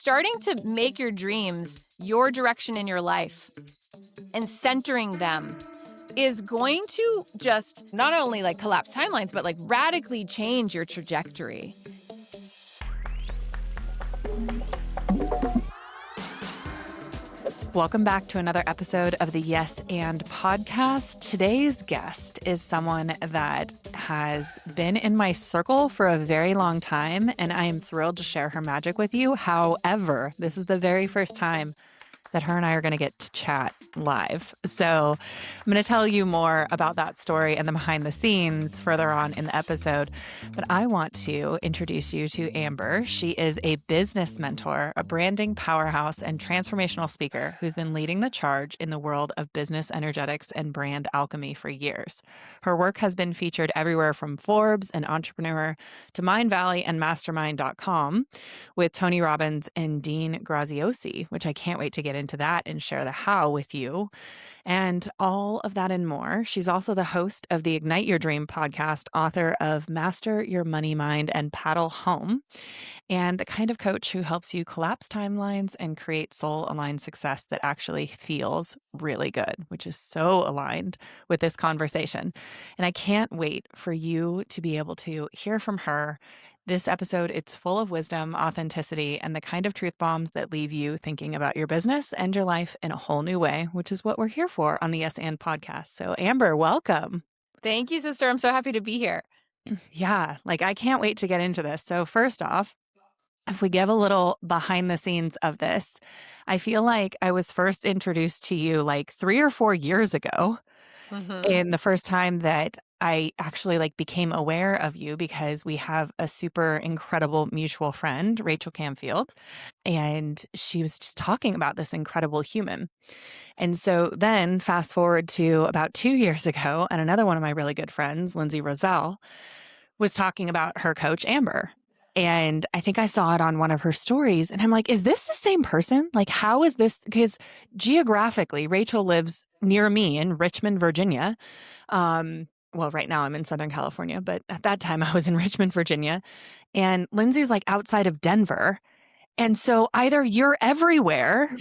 starting to make your dreams your direction in your life and centering them is going to just not only like collapse timelines, but like radically change your trajectory. Welcome back to another episode of the Yes and podcast. Today's guest is someone that has been in my circle for a very long time, and I am thrilled to share her magic with you. However, this is the very first time that her and I are going to get to chat live. So I'm going to tell you more about that story and the behind the scenes further on in the episode. But I want to introduce you to Amber. She is a business mentor, a branding powerhouse, and transformational speaker who's been leading the charge in the world of business energetics and brand alchemy for years. Her work has been featured everywhere from Forbes and Entrepreneur to Mindvalley and Mastermind.com with Tony Robbins and Dean Graziosi, which I can't wait to get into that and share the how with you and all of that and more. She's also the host of the Ignite Your Dream podcast, author of Master Your Money Mind and Paddle Home, and the kind of coach who helps you collapse timelines and create soul-aligned success that actually feels really good, which is so aligned with this conversation. And I can't wait for you to be able to hear from her. This episode, it's full of wisdom, authenticity, and the kind of truth bombs that leave you thinking about your business and your life in a whole new way, which is what we're here for on the Yes and podcast. So Amber, welcome. Thank you, sister. I'm so happy to be here. Yeah, I can't wait to get into this. So first off, if we give a little behind the scenes of this, I feel like I was first introduced to you 3 or 4 years ago. And the first time that I actually became aware of you because we have a super incredible mutual friend, Rachel Camfield, and she was just talking about this incredible human. And so then fast forward to about 2 years ago, and another one of my really good friends, Lindsay Roselle, was talking about her coach, Amber. And I think I saw it on one of her stories. And I'm like, is this the same person? How is this? Because geographically, Rachel lives near me in Richmond, Virginia. Well, right now I'm in Southern California, but at that time I was in Richmond, Virginia. And Lindsay's outside of Denver. And so either you're everywhere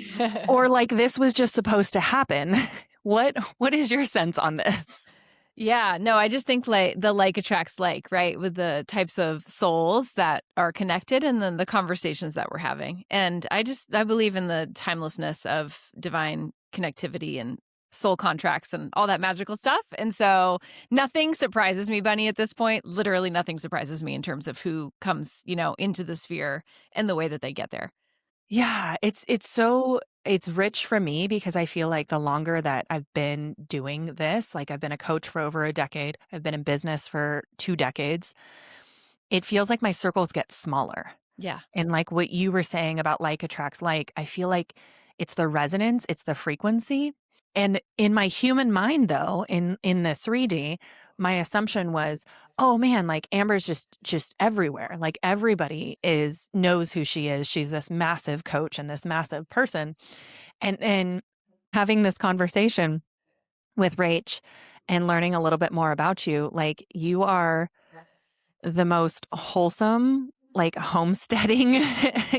or this was just supposed to happen. What is your sense on this? Yeah, no, I just think the like attracts like, right? With the types of souls that are connected and then the conversations that we're having. And I believe in the timelessness of divine connectivity and soul contracts and all that magical stuff. And so nothing surprises me, Bunny, at this point. Literally nothing surprises me in terms of who comes, into the sphere and the way that they get there. Yeah, it's rich for me because I feel like the longer that I've been doing this, I've been a coach for over a decade, I've been in business for 2 decades, it feels like my circles get smaller. Yeah. And what you were saying about like attracts like, I feel like it's the resonance, it's the frequency. And in my human mind, though, in the 3D, my assumption was, oh man, Amber's just everywhere. Everybody knows who she is. She's this massive coach and this massive person. And having this conversation with Rach and learning a little bit more about you, you are the most wholesome, homesteading,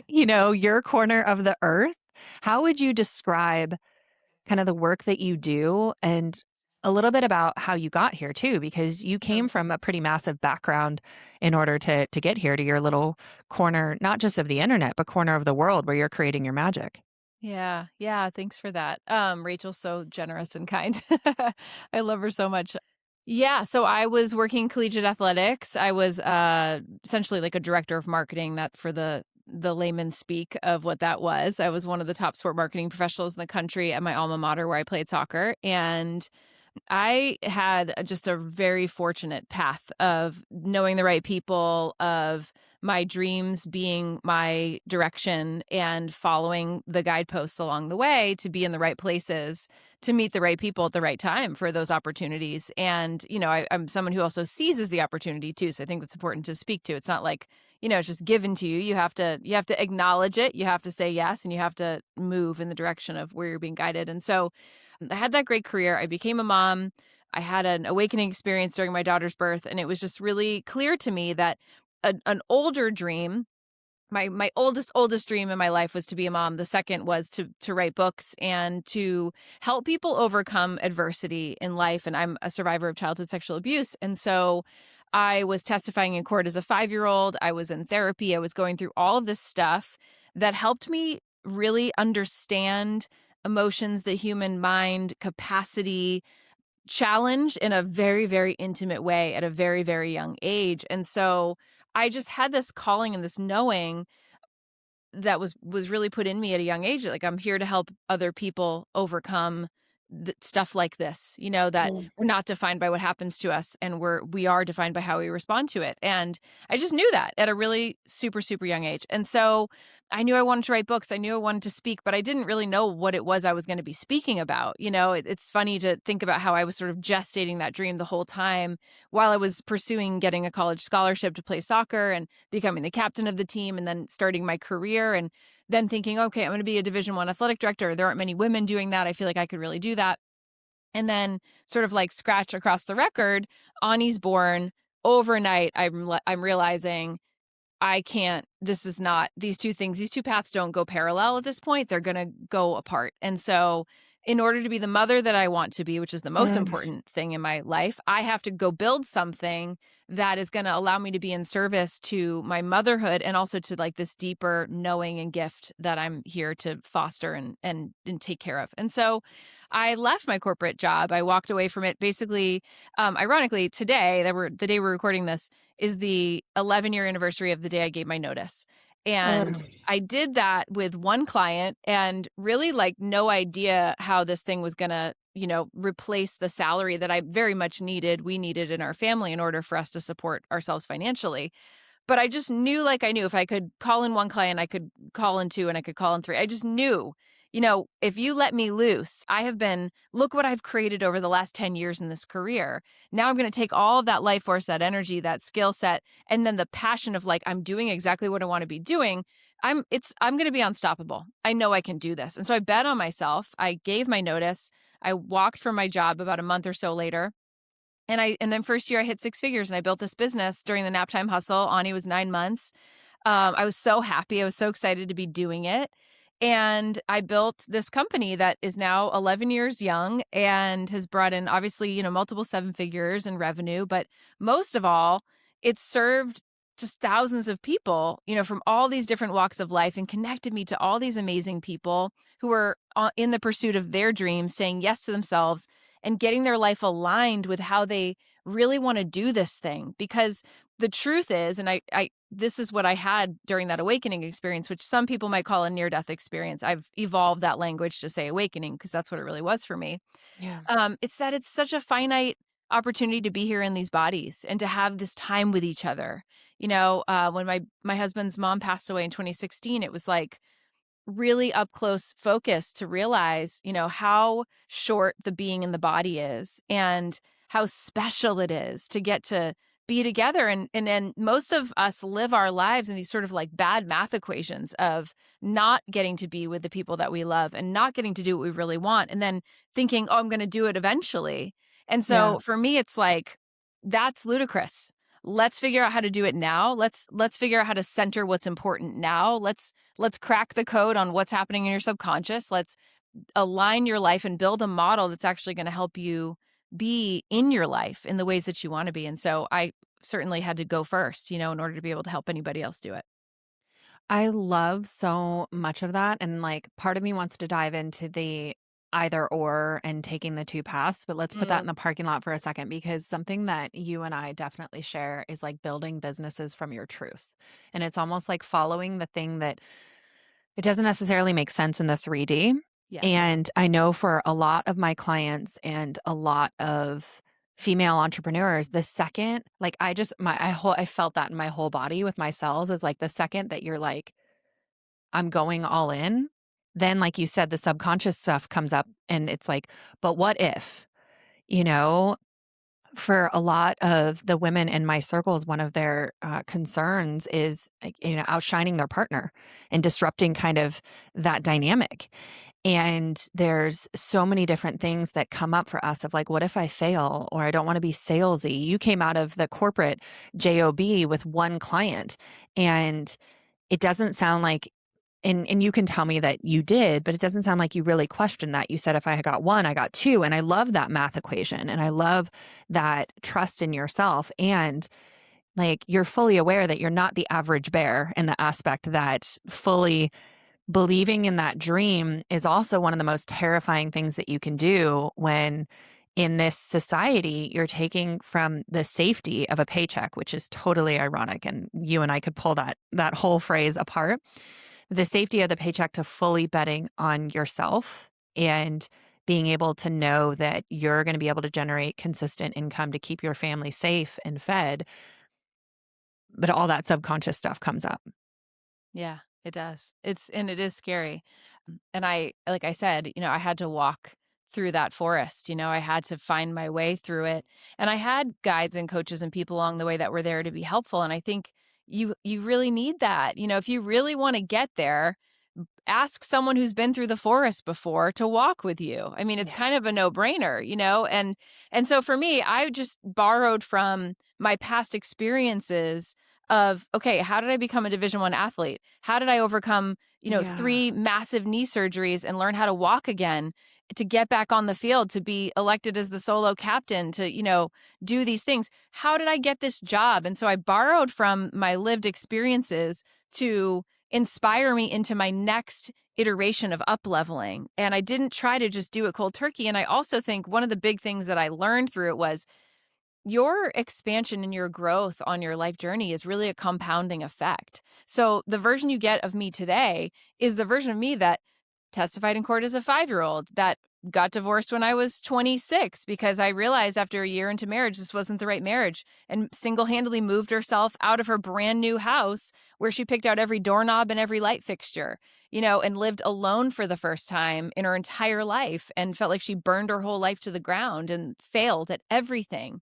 your corner of the earth. How would you describe kind of the work that you do and a little bit about how you got here too, because you came from a pretty massive background in order to get here to your little corner, not just of the internet, but corner of the world where you're creating your magic. Yeah. Yeah. Thanks for that. Rachel's so generous and kind. I love her so much. Yeah. So I was working collegiate athletics. I was essentially a director of marketing, that for the layman speak of what that was. I was one of the top sport marketing professionals in the country at my alma mater where I played soccer. And I had just a very fortunate path of knowing the right people, of my dreams being my direction and following the guideposts along the way to be in the right places, to meet the right people at the right time for those opportunities. And, I'm someone who also seizes the opportunity too. So I think that's important to speak to. It's not it's just given to you. You have to acknowledge it. You have to say yes, and you have to move in the direction of where you're being guided. And so I had that great career. I became a mom. I had an awakening experience during my daughter's birth. And it was just really clear to me that an older dream my oldest dream in my life was to be a mom. The second was to write books and to help people overcome adversity in life. And I'm a survivor of childhood sexual abuse. And so I was testifying in court as a 5-year-old. I was in therapy. I was going through all of this stuff that helped me really understand emotions, the human mind, capacity, challenge in a very, very intimate way at a very, very young age. And so I just had this calling and this knowing that was really put in me at a young age, like, I'm here to help other people overcome stuff like this, that Mm. we're not defined by what happens to us, and we are defined by how we respond to it, and I just knew that at a really super, super young age, and so I knew I wanted to write books, I knew I wanted to speak, but I didn't really know what it was I was gonna be speaking about, it's funny to think about how I was sort of gestating that dream the whole time while I was pursuing getting a college scholarship to play soccer and becoming the captain of the team and then starting my career and then thinking, okay, I'm going to be a Division I athletic director. There aren't many women doing that. I feel like I could really do that. And then sort of like scratch across the record, Ani's born overnight. I'm realizing I can't, this is not, these two paths don't go parallel at this point. They're going to go apart. And so, in order to be the mother that I want to be, which is the most Mm. important thing in my life, I have to go build something that is going to allow me to be in service to my motherhood and also to like this deeper knowing and gift that I'm here to foster and take care of. And so I left my corporate job. I walked away from it basically, ironically, today, the day we're recording this, is the 11-year anniversary of the day I gave my notice. And Mm. I did that with one client and really like no idea how this thing was going to, replace the salary that I very much needed. We needed in our family in order for us to support ourselves financially. But I just knew, like I knew if I could call in one client, I could call in two and I could call in three. I just knew, if you let me loose, look what I've created over the last 10 years in this career. Now I'm going to take all of that life force, that energy, that skill set, and then the passion of like, I'm doing exactly what I want to be doing. I'm going to be unstoppable. I know I can do this. And so I bet on myself. I gave my notice. I walked from my job about a month or so later. And then first year I hit 6 figures and I built this business during the nap time hustle. Ani was 9 months. I was so happy. I was so excited to be doing it. And I built this company that is now 11 years young and has brought in obviously, multiple 7 figures in revenue. But most of all, it's served just thousands of people, from all these different walks of life and connected me to all these amazing people who are in the pursuit of their dreams, saying yes to themselves and getting their life aligned with how they really want to do this thing. Because the truth is, and I this is what I had during that awakening experience, which some people might call a near-death experience. I've evolved that language to say awakening because that's what it really was for me. Yeah. It's that it's such a finite opportunity to be here in these bodies and to have this time with each other. When my husband's mom passed away in 2016, it was like really up close focus to realize, how short the being in the body is and how special it is to get to be together. And then most of us live our lives in these sort of like bad math equations of not getting to be with the people that we love and not getting to do what we really want. And then thinking, oh, I'm going to do it eventually. And Yeah. so for me, it's like, that's ludicrous. Let's figure out how to do it now. Let's figure out how to center what's important now. Let's crack the code on what's happening in your subconscious. Let's align your life and build a model that's actually going to help you be in your life in the ways that you want to be. And so I certainly had to go first, in order to be able to help anybody else do it. I love so much of that. And like part of me wants to dive into the either or and taking the two paths, but let's put that in Mm, the parking lot for a second because something that you and I definitely share is like building businesses from your truth. And it's almost like following the thing that it doesn't necessarily make sense in the 3D. yeah. And I know for a lot of my clients and a lot of female entrepreneurs, the second, like I felt that in my whole body with my cells is like the second that you're like, I'm going all in, then like you said, the subconscious stuff comes up and it's like, but what if, you know, for a lot of the women in my circles, one of their concerns is, like, outshining their partner and disrupting kind of that dynamic. And there's so many different things that come up for us of like, what if I fail or I don't want to be salesy? You came out of the corporate job with one client and it doesn't sound like, and you can tell me that you did, but it doesn't sound like you really questioned that. You said, if I got one, I got two. And I love that math equation. And I love that trust in yourself. And like, you're fully aware that you're not the average bear, in the aspect that fully believing in that dream is also one of the most terrifying things that you can do, when in this society you're taking from the safety of a paycheck, which is totally ironic. And you and I could pull that whole phrase apart. The safety of the paycheck to fully betting on yourself and being able to know that you're going to be able to generate consistent income to keep your family safe and fed. But all that subconscious stuff comes up. Yeah, it does. It is scary. And like I said, I had to walk through that forest. I had to find my way through it. And I had guides and coaches and people along the way that were there to be helpful. And I think you really need that. If you really want to get there, ask someone who's been through the forest before to walk with you. I mean, it's Yeah. kind of a no-brainer. And so for me, I just borrowed from my past experiences of, okay, how did I become a Division I athlete? How did I overcome, Yeah. 3 massive knee surgeries and learn how to walk again, to get back on the field, to be elected as the solo captain, to, do these things? How did I get this job? And so I borrowed from my lived experiences to inspire me into my next iteration of up leveling. And I didn't try to just do it cold turkey. And I also think one of the big things that I learned through it was your expansion and your growth on your life journey is really a compounding effect. So the version you get of me today is the version of me that testified in court as a 5-year-old, that got divorced when I was 26 because I realized after a year into marriage this wasn't the right marriage, and single-handedly moved herself out of her brand new house where she picked out every doorknob and every light fixture, and lived alone for the first time in her entire life, and felt like she burned her whole life to the ground and failed at everything,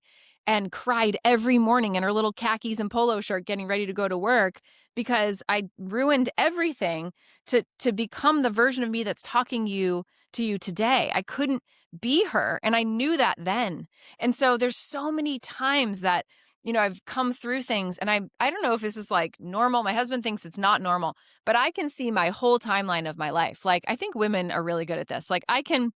and cried every morning in her little khakis and polo shirt getting ready to go to work because I ruined everything to become the version of me that's talking to you today. I couldn't be her, and I knew that then. And so there's so many times that I've come through things, and I don't know if this is like normal. My husband thinks it's not normal, but I can see my whole timeline of my life. Like, I think women are really good at this. Like, I can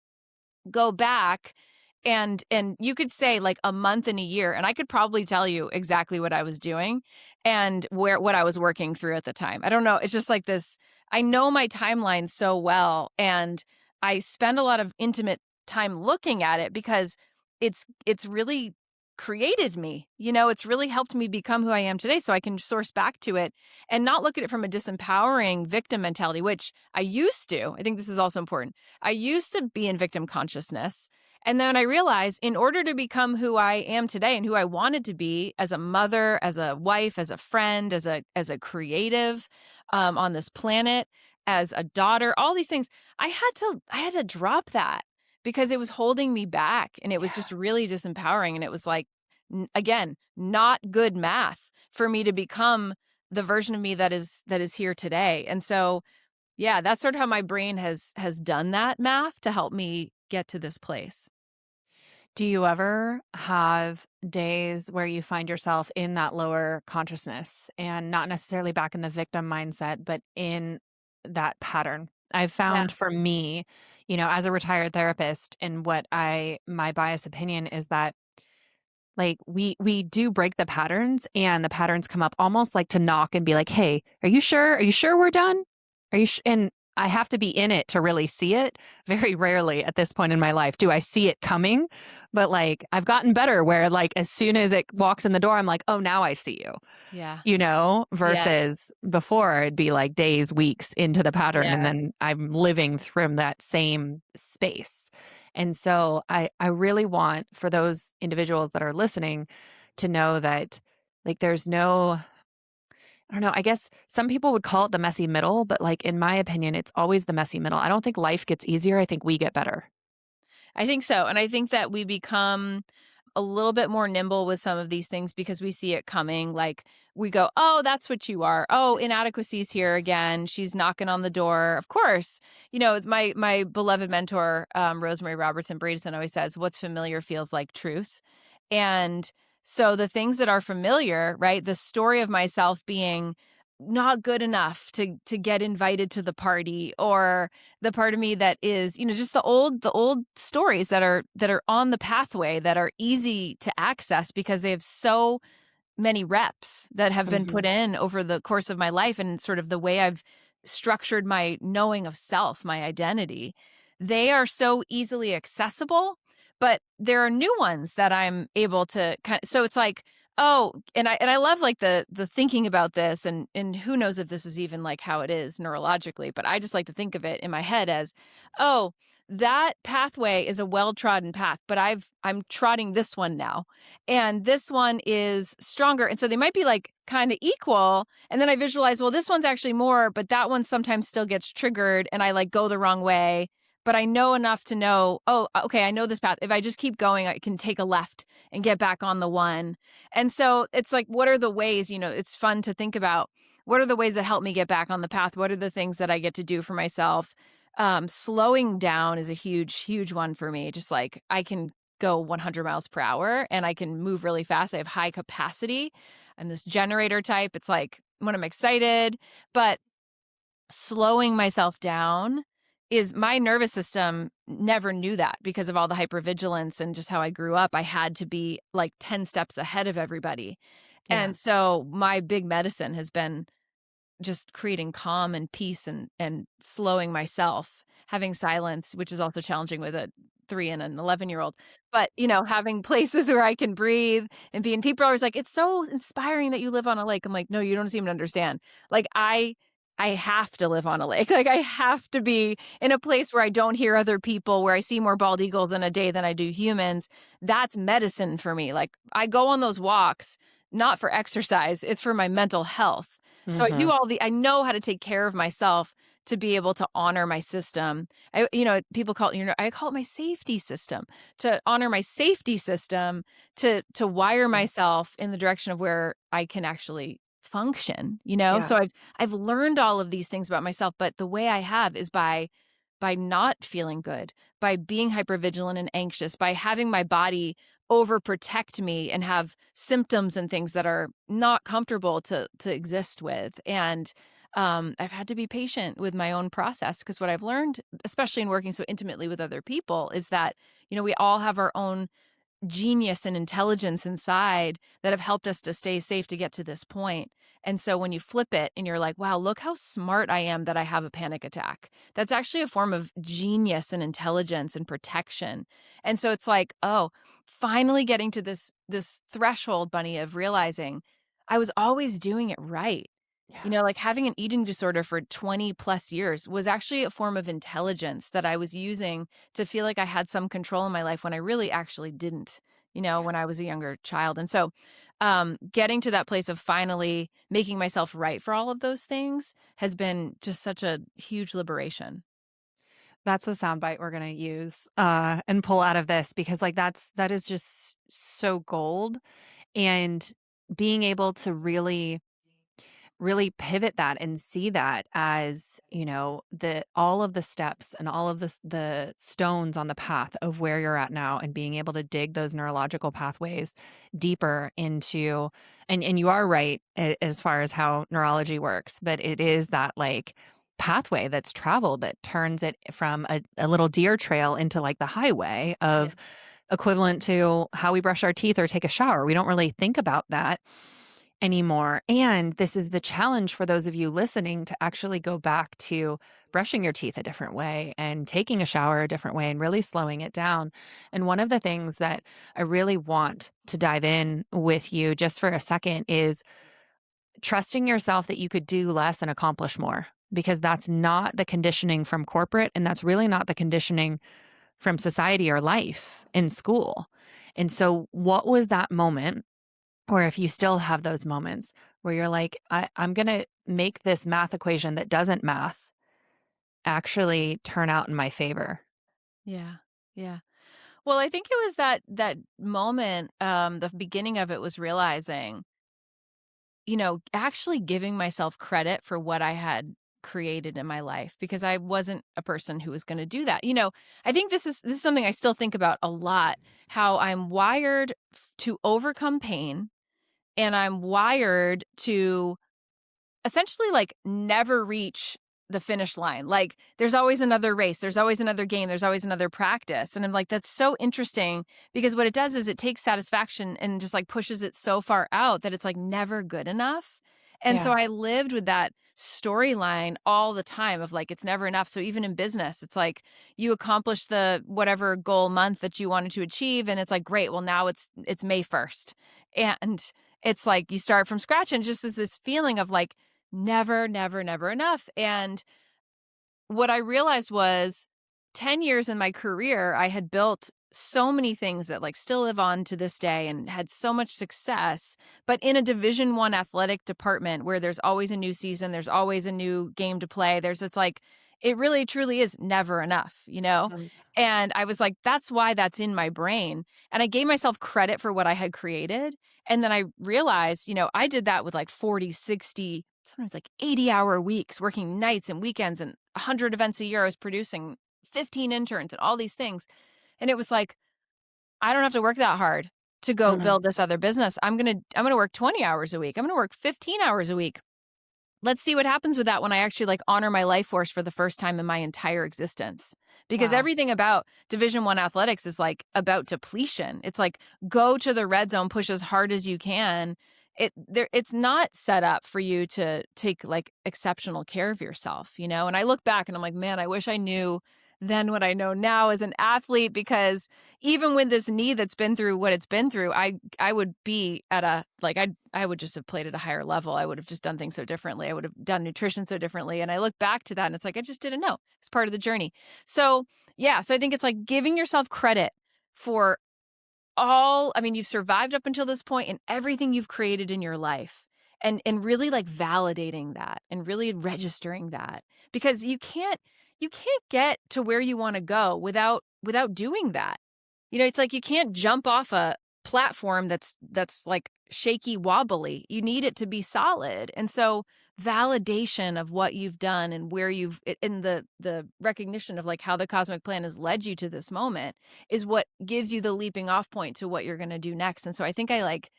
go back and you could say like a month and a year, and I could probably tell you exactly what I was doing and what I was working through at the time. I don't know. It's just like this. I know my timeline so well, and I spend a lot of intimate time looking at it because it's really created me. It's really helped me become who I am today, so I can source back to it and not look at it from a disempowering victim mentality, which I used to. I think this is also important. I used to be in victim consciousness. And then I realized, in order to become who I am today and who I wanted to be as a mother, as a wife, as a friend, as a creative on this planet, as a daughter, all these things, I had to drop that because it was holding me back, and it was Yeah. just really disempowering. And it was like, again, not good math for me to become the version of me that is here today. And so, yeah, that's sort of how my brain has done that math to help me get to this place. Do you ever have days where you find yourself in that lower consciousness and not necessarily back in the victim mindset, but in that pattern? I've Yeah. found for me, as a retired therapist, and my biased opinion is that, like, we do break the patterns, and the patterns come up almost like to knock and be like, "Hey, are you sure? Are you sure we're done? Are you and I have to be in it to really see it. Very rarely at this point in my life do I see it coming, but like, I've gotten better where, like, as soon as it walks in the door, I'm like, "Oh, now I see you." Yeah. Yes. Versus before it'd be like days, weeks into the pattern, and Yes. then I'm living from that same space. And so I really want for those individuals that are listening to know that, like, there's no, I don't know, I guess some people would call it the messy middle, but like, in my opinion, it's always the messy middle. I don't think life gets easier. I think we get better. I think so. And I think that we become a little bit more nimble with some of these things because we see it coming. Like, we go, oh, that's what you are. Oh, inadequacy's here again. She's knocking on the door. Of course. It's my beloved mentor, Rosemary Robertson Bradison, always says, what's familiar feels like truth. And so the things that are familiar, right? The story of myself being not good enough to get invited to the party, or the part of me that is, just the old stories that are on the pathway that are easy to access because they have so many reps that have been put Mhm. in over the course of my life, and sort of the way I've structured my knowing of self, my identity. They are so easily accessible, but there are new ones that I'm able to so it's like, oh, and I love like the thinking about this, and who knows if this is even like how it is neurologically, but I just like to think of it in my head as, oh, that pathway is a well-trodden path, but I'm trotting this one now, and this one is stronger. And so they might be like kind of equal. And then I visualize, well, this one's actually more, but that one sometimes still gets triggered and I like go the wrong way. But I know enough to know, oh, okay, I know this path. If I just keep going, I can take a left and get back on the one. And so it's like, what are the ways, it's fun to think about, what are the ways that help me get back on the path? What are the things that I get to do for myself? Slowing down is a huge, huge one for me. Just like I can go 100 miles per hour and I can move really fast. I have high capacity. I'm this generator type. It's like when I'm excited, but slowing myself down is my nervous system never knew that because of all the hypervigilance and just how I grew up. I had to be like 10 steps ahead of everybody. Yeah. And so my big medicine has been just creating calm and peace, and slowing myself, having silence, which is also challenging with a 3 and an 11-year-old. But, having places where I can breathe and be, and people are always like, "It's so inspiring that you live on a lake." I'm like, "No, you don't seem to understand." Like, I have to live on a lake. Like, I have to be in a place where I don't hear other people, where I see more bald eagles in a day than I do humans. That's medicine for me. Like, I go on those walks not for exercise, it's for my mental health. So Mhm. I know how to take care of myself to be able to honor my system. People call it, I call it my safety system, to honor my safety system, to wire Yeah. myself in the direction of where I can actually function. Yeah. So I've learned all of these things about myself, but the way I have is by not feeling good, by being hypervigilant and anxious, by having my body overprotect me and have symptoms and things that are not comfortable to exist with. And I've had to be patient with my own process, because what I've learned, especially in working so intimately with other people, is that we all have our own genius and intelligence inside that have helped us to stay safe to get to this point. And so when you flip it and you're like, wow, look how smart I am that I have a panic attack. That's actually a form of genius and intelligence and protection. And so it's like, oh, finally getting to this threshold, Bunny, of realizing I was always doing it right. Yeah. Like having an eating disorder for 20 plus years was actually a form of intelligence that I was using to feel like I had some control in my life when I really actually didn't, Yeah. when I was a younger child. And so getting to that place of finally making myself right for all of those things has been just such a huge liberation. That's the soundbite we're gonna use, and pull out of this because, like, that is just so gold, and being able to really pivot that and see that as, the all of the steps and all of the stones on the path of where you're at now, and being able to dig those neurological pathways deeper into, and you are right as far as how neurology works, but it is that like pathway that's traveled that turns it from a little deer trail into like the highway Yeah. of equivalent to how we brush our teeth or take a shower. We don't really think about that anymore. And this is the challenge for those of you listening to actually go back to brushing your teeth a different way and taking a shower a different way and really slowing it down. And one of the things that I really want to dive in with you just for a second is trusting yourself that you could do less and accomplish more, because that's not the conditioning from corporate. And that's really not the conditioning from society or life in school. And so, what was that moment? Or if you still have those moments where you're like, I'm going to make this math equation that doesn't math actually turn out in my favor. Yeah. Yeah. Well, I think it was that moment, the beginning of it was realizing, actually giving myself credit for what I had created in my life, because I wasn't a person who was going to do that. I think this is something I still think about a lot, how I'm wired to overcome pain, and I'm wired to essentially, like, never reach the finish line. Like, there's always another race, there's always another game, there's always another practice, and I'm like, "That's so interesting," because what it does is it takes satisfaction and just, like, pushes it so far out that it's, like, never good enough, and so Yeah. I lived with that storyline all the time of, like, it's never enough. So even in business, it's like you accomplish the whatever goal month that you wanted to achieve, and it's like, "Great, well, now it's May 1st." And it's like you start from scratch, and just is this feeling of, like, never, never, never enough. And what I realized was 10 years in my career, I had built so many things that, like, still live on to this day and had so much success, but in a Division 1 athletic department where there's always a new season, there's always a new game to play. It's like it really truly is never enough, you know? Um, And I was like, that's why that's in my brain. And I gave myself credit for what I had created. And then I realized, I did that with like 40, 60, sometimes like 80-hour weeks, working nights and weekends and 100 events a year. I was producing 15 interns and all these things. And it was like, I don't have to work that hard to go mhm. build this other business. I'm going to work 20 hours a week. I'm going to work 15 hours a week. Let's see what happens with that when I actually, like, honor my life force for the first time in my entire existence. Because Wow. everything about Division 1 athletics is, like, about depletion. It's like, go to the red zone, push as hard as you can. It's not set up for you to take, like, exceptional care of yourself, you know? And I look back and I'm like, "Man, I wish I knew then what I know now as an athlete," because even with this knee that's been through what it's been through, I would be at a like, I would just have played at a higher level. I would have just done things so differently. I would have done nutrition so differently, and I look back to that, and it's like, I just didn't know. It's part of the journey. So, yeah, so I think it's like giving yourself credit for you've survived up until this point and everything you've created in your life, and really, like, validating that and really registering that, because you can't get to where you wanna go without doing that. It's like you can't jump off a platform that's, like, shaky wobbly. You need it to be solid, and so validation of what you've done and where and the recognition of, like, how the cosmic plan has led you to this moment is what gives you the leaping off point to what you're gonna do next. And so I think I, like,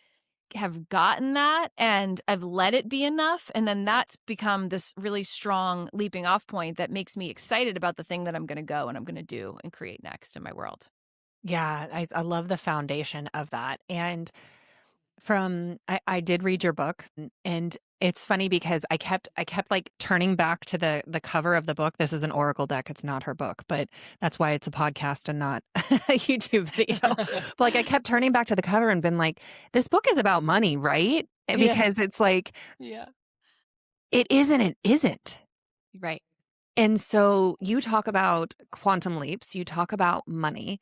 have gotten that, and I've let it be enough, and then that's become this really strong leaping off point that makes me excited about the thing that I'm gonna go and I'm gonna do and create next in my world. Yeah, I love the foundation of that. And I did read your book, and it's funny because I kept like turning back to the cover of the book. This is an oracle deck. It's not her book, but that's why it's a podcast and not a YouTube video. But like I kept turning back to the cover and been like, this book is about money, right? Yeah. Because it's like Yeah. it isn't, it isn't. Right. And so you talk about quantum leaps, you talk about money.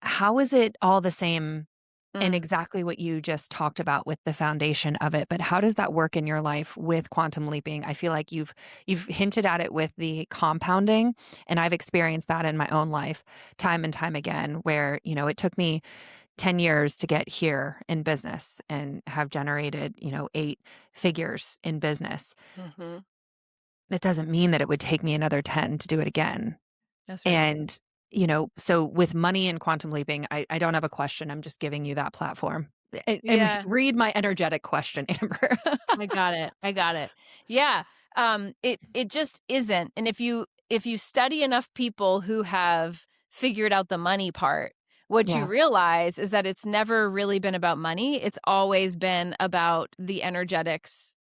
How is it all the same and Mm. exactly what you just talked about with the foundation of it, but how does that work in your life with quantum leaping? I feel like you've hinted at it with the compounding, and I've experienced that in my own life time and time again where, it took me 10 years to get here in business and have generated, 8 figures in business. Mhm. That doesn't mean that it would take me another 10 to do it again. That's right. And, so with money and quantum leaping, I don't have a question. I'm just giving you that platform. And Yeah. read my energetic question, Amber. I got it. I got it. Yeah. It just isn't. And if you study enough people who have figured out the money part, what you Yeah. realize is that it's never really been about money. It's always been about the energetics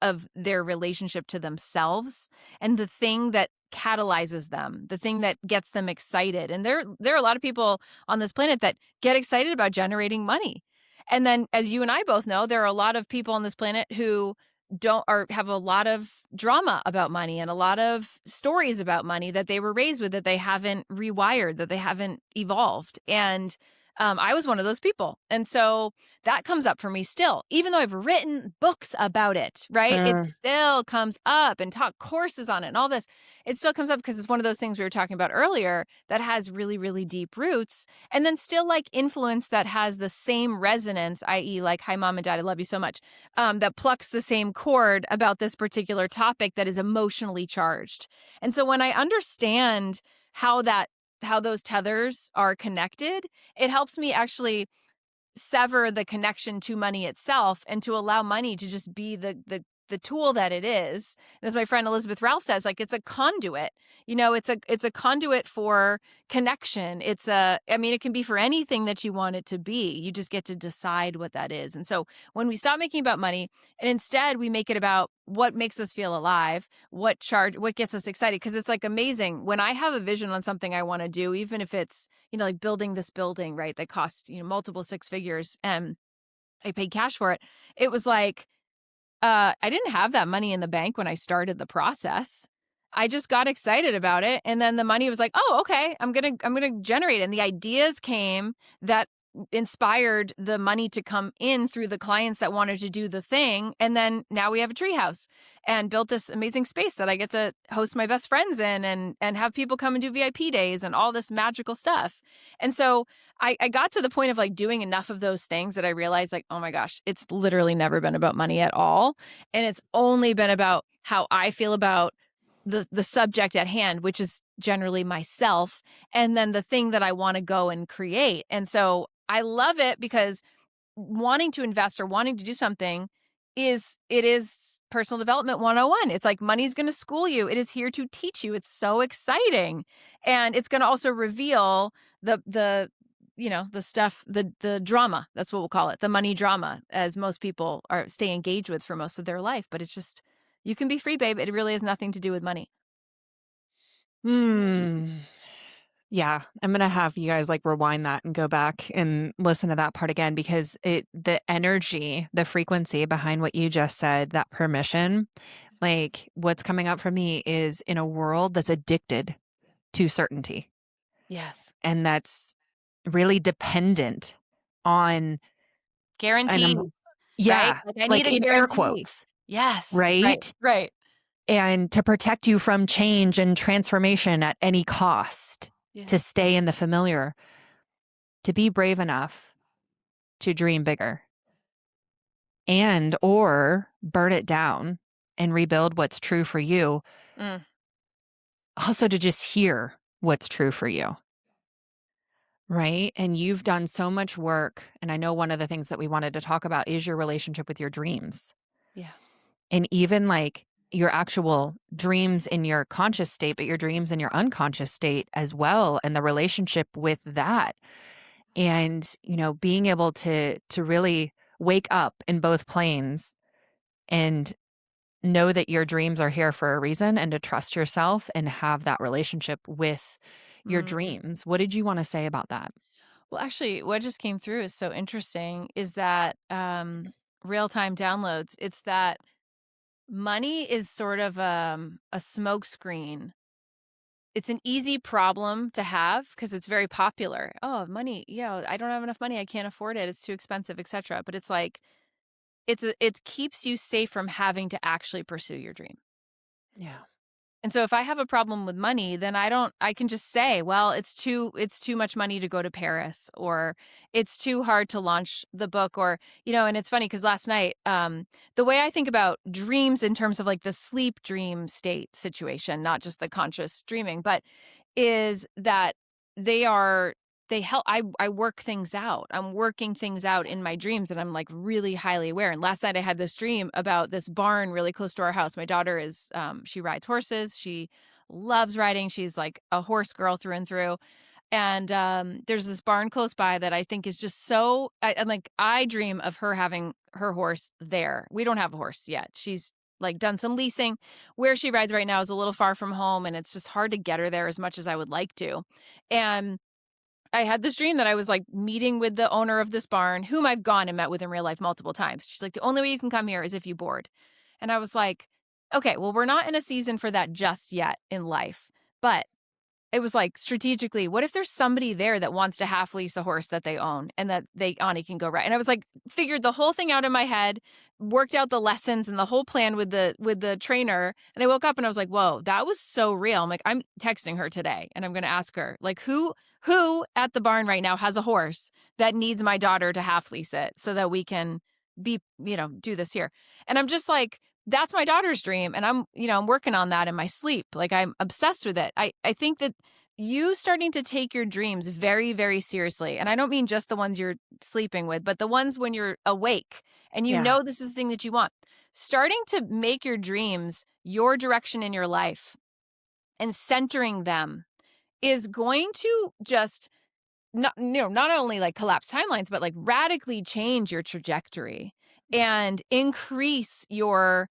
of their relationship to themselves and the thing that catalyzes them, the thing that gets them excited. And there are a lot of people on this planet that get excited about generating money. And then, as you and I both know, there are a lot of people on this planet who don't or have a lot of drama about money and a lot of stories about money that they were raised with, that they haven't rewired, that they haven't evolved. And I was one of those people. And so that comes up for me still, even though I've written books about it, right? It Mm, still comes up and taught courses on it and all this. It still comes up because it's one of those things we were talking about earlier that has really, really deep roots, and then still, like, influence that has the same resonance, i.e., like, hi, mom and dad, I love you so much, that plucks the same chord about this particular topic that is emotionally charged. And so when I understand how that how those tethers are connected, it helps me actually sever the connection to money itself and to allow money to just be the the tool that it is. And as my friend Elizabeth Ralph says, like, it's a conduit. It's a conduit for connection. I mean, it can be for anything that you want it to be. You just get to decide what that is. And so when we stop making about money and instead we make it about what makes us feel alive, what gets us excited. Because it's like amazing when I have a vision on something I want to do, even if it's, like building this building, right, that costs, multiple six figures, and I paid cash for it. It was like, I didn't have that money in the bank when I started the process. I just got excited about it, and then the money was like, "Oh, okay, I'm gonna generate it." And the ideas came that inspired the money to come in through the clients that wanted to do the thing, and then now we have a treehouse and built this amazing space that I get to host my best friends in and have people come and do VIP days and all this magical stuff. And so I got to the point of like doing enough of those things that I realized like, oh my gosh, it's literally never been about money at all. And it's only been about how I feel about the subject at hand, which is generally myself, and then the thing that I want to go and create. And so I love it because wanting to invest or wanting to do something is personal development 101. It's like money's going to school you. It is here to teach you. It's so exciting. And it's going to also reveal the stuff, the drama. That's what we'll call it. The money drama, as most people stay engaged with for most of their life. But it's just, you can be free, babe. It really has nothing to do with money. Yeah, I'm gonna have you guys like rewind that and go back and listen to that part again because the energy, the frequency behind what you just said, that permission, like what's coming up for me is in a world that's addicted to certainty Yes. and that's really dependent on and Guarantees, right? yeah, Like I need like a in air guarantee. quotes, Yes. Right. right? Right. And to protect you from change and transformation at any cost, Yeah. to stay in the familiar, to be brave enough to dream bigger and or burn it down and rebuild what's true for you. Mm, Also to just hear what's true for you. Right? And you've done so much work. And I know one of the things that we wanted to talk about is your relationship with your dreams. yeah. And even like your actual dreams in your conscious state, but your dreams in your unconscious state as well, and the relationship with that. And, being able to really wake up in both planes and know that your dreams are here for a reason and to trust yourself and have that relationship with your Mm. dreams. What did you want to say about that? Well, actually, what just came through is so interesting is that real-time downloads. It's that money is sort of a smokescreen. It's an easy problem to have because it's very popular. Oh, money. Yeah, I don't have enough money. I can't afford it. It's too expensive, etc. But it's like it keeps you safe from having to actually pursue your dream. Yeah. And so if I have a problem with money, then I can just say, well, it's too much money to go to Paris, or it's too hard to launch the book, or, and it's funny because last night, the way I think about dreams in terms of like the sleep dream state situation, not just the conscious dreaming, but is that they are they help I work things out. I'm working things out in my dreams and I'm like really highly aware. And last night I had this dream about this barn really close to our house. My daughter is she rides horses. She loves riding. She's like a horse girl through and through. And there's this barn close by that I think is just so I dream of her having her horse there. We don't have a horse yet. She's like done some leasing. Where she rides right now is a little far from home and it's just hard to get her there as much as I would like to. And I had this dream that I was like meeting with the owner of this barn, whom I've gone and met with in real life multiple times. She's like, the only way you can come here is if you board. And I was like, okay, well, we're not in a season for that just yet in life. But it was like strategically, what if there's somebody there that wants to half lease a horse that they own and that Ani can go ride? And I was like, figured the whole thing out in my head, worked out the lessons and the whole plan with the trainer. And I woke up and I was like, whoa, that was so real. I'm like, I'm texting her today and I'm going to ask her like, who at the barn right now has a horse that needs my daughter to half lease it so that we can do this here. And I'm just like, that's my daughter's dream. And I'm working on that in my sleep. Like I'm obsessed with it. I think that you starting to take your dreams very, very seriously. And I don't mean just the ones you're sleeping with, but the ones when you're awake and Yeah. this is the thing that you want. starting to make your dreams your direction in your life and centering them is going to just not only like collapse timelines, but like radically change your trajectory and increase your